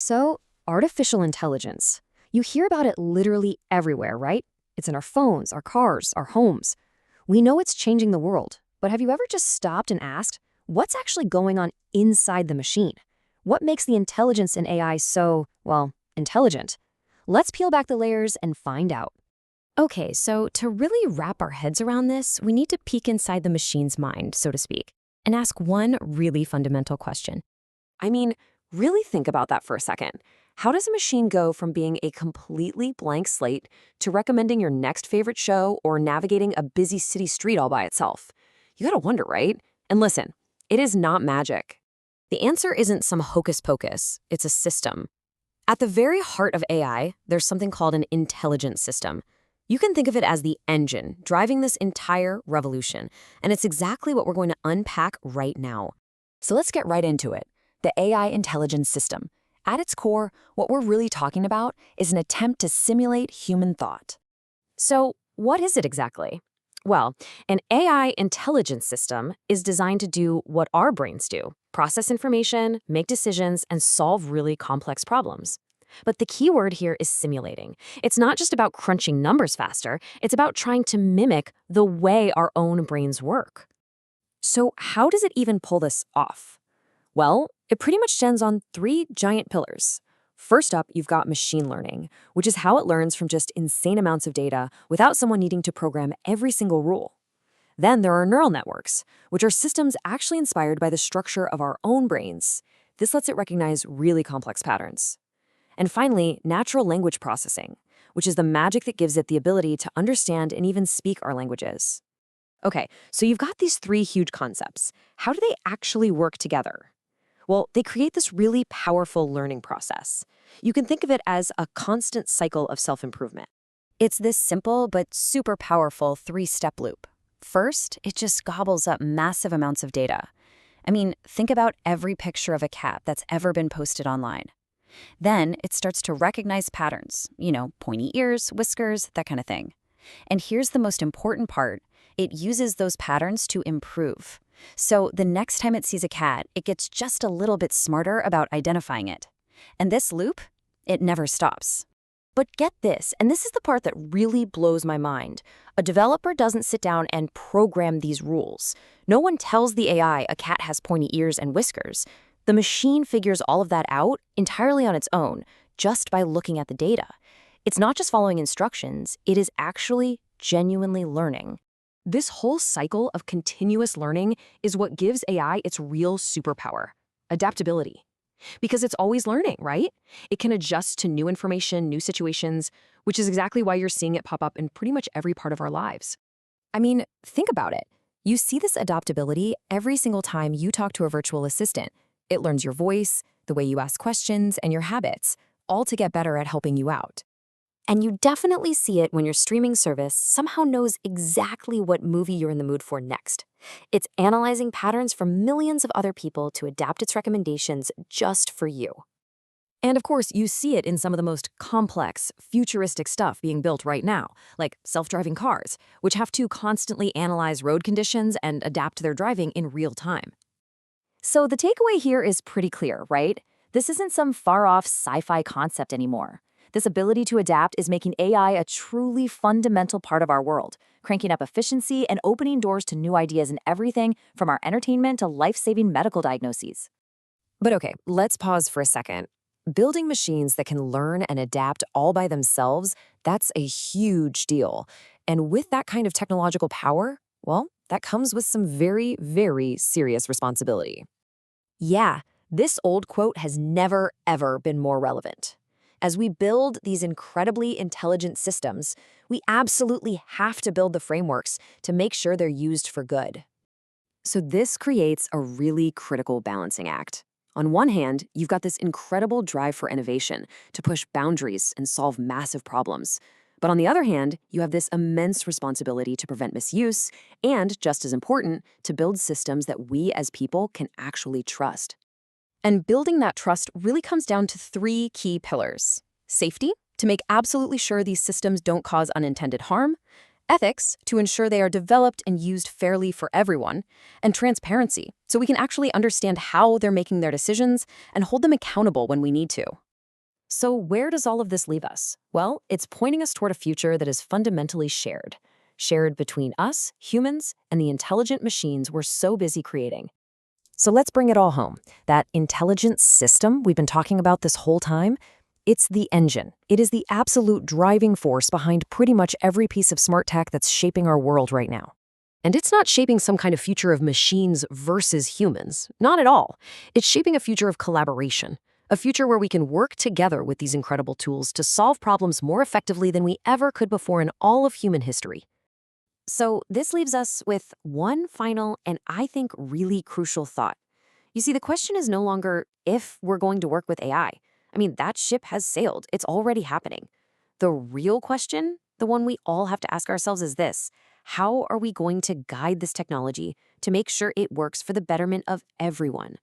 So, artificial intelligence. You hear about it literally everywhere, right? It's in our phones, our cars, our homes. We know it's changing the world, but have you ever just stopped and asked, what's actually going on inside the machine? What makes the intelligence in AI so, well, intelligent? Let's peel back the layers and find out. Okay, so to really wrap our heads around this, we need to peek inside the machine's mind, so to speak, and ask one really fundamental question. I mean, really think about that for a second. How does a machine go from being a completely blank slate to recommending your next favorite show or navigating a busy city street all by itself? You gotta wonder, right? And listen, it is not magic. The answer isn't some hocus pocus, it's a system. At the very heart of AI, there's something called an intelligent system. You can think of it as the engine driving this entire revolution, and it's exactly what we're going to unpack right now. So let's get right into it. The AI intelligence system. At its core, what we're really talking about is an attempt to simulate human thought. So, what is it exactly? Well, an AI intelligence system is designed to do what our brains do: process information, make decisions, and solve really complex problems. But the key word here is simulating. It's not just about crunching numbers faster, it's about trying to mimic the way our own brains work. So, how does it even pull this off? Well, it pretty much stands on three giant pillars. First up, you've got machine learning, which is how it learns from just insane amounts of data without someone needing to program every single rule. Then there are neural networks, which are systems actually inspired by the structure of our own brains. This lets it recognize really complex patterns. And finally, natural language processing, which is the magic that gives it the ability to understand and even speak our languages. Okay, so you've got these three huge concepts. How do they actually work together? Well, they create this really powerful learning process. You can think of it as a constant cycle of self-improvement. It's this simple but super powerful three-step loop. First, it just gobbles up massive amounts of data. I mean, think about every picture of a cat that's ever been posted online. Then it starts to recognize patterns, pointy ears, whiskers, that kind of thing. And here's the most important part. It uses those patterns to improve. So the next time it sees a cat, it gets just a little bit smarter about identifying it. And this loop, it never stops. But get this, and this is the part that really blows my mind. A developer doesn't sit down and program these rules. No one tells the AI a cat has pointy ears and whiskers. The machine figures all of that out entirely on its own, just by looking at the data. It's not just following instructions, it is actually genuinely learning. This whole cycle of continuous learning is what gives AI its real superpower: adaptability. Because it's always learning, right? It can adjust to new information, new situations, which is exactly why you're seeing it pop up in pretty much every part of our lives. I mean, think about it. You see this adaptability every single time you talk to a virtual assistant. It learns your voice, the way you ask questions, and your habits, all to get better at helping you out. And you definitely see it when your streaming service somehow knows exactly what movie you're in the mood for next. It's analyzing patterns from millions of other people to adapt its recommendations just for you. And of course, you see it in some of the most complex, futuristic stuff being built right now, like self-driving cars, which have to constantly analyze road conditions and adapt their driving in real time. So the takeaway here is pretty clear, right? This isn't some far-off sci-fi concept anymore. This ability to adapt is making AI a truly fundamental part of our world, cranking up efficiency and opening doors to new ideas in everything from our entertainment to life-saving medical diagnoses. But okay, let's pause for a second. Building machines that can learn and adapt all by themselves, that's a huge deal. And with that kind of technological power, well, that comes with some very, very serious responsibility. Yeah, this old quote has never, ever been more relevant. As we build these incredibly intelligent systems, we absolutely have to build the frameworks to make sure they're used for good. So this creates a really critical balancing act. On one hand, you've got this incredible drive for innovation to push boundaries and solve massive problems. But on the other hand, you have this immense responsibility to prevent misuse and, just as important, to build systems that we as people can actually trust. And building that trust really comes down to three key pillars: safety, to make absolutely sure these systems don't cause unintended harm; ethics, to ensure they are developed and used fairly for everyone; and transparency, so we can actually understand how they're making their decisions and hold them accountable when we need to. So, where does all of this leave us? Well, it's pointing us toward a future that is fundamentally shared. Shared between us, humans, and the intelligent machines we're so busy creating. So let's bring it all home. That intelligent system we've been talking about this whole time, it's the engine. It is the absolute driving force behind pretty much every piece of smart tech that's shaping our world right now. And it's not shaping some kind of future of machines versus humans. Not at all. It's shaping a future of collaboration. A future where we can work together with these incredible tools to solve problems more effectively than we ever could before in all of human history. So, this leaves us with one final and I think really crucial thought. You see, the question is no longer if we're going to work with AI. I mean, that ship has sailed, it's already happening. The real question, the one we all have to ask ourselves, is this: how are we going to guide this technology to make sure it works for the betterment of everyone?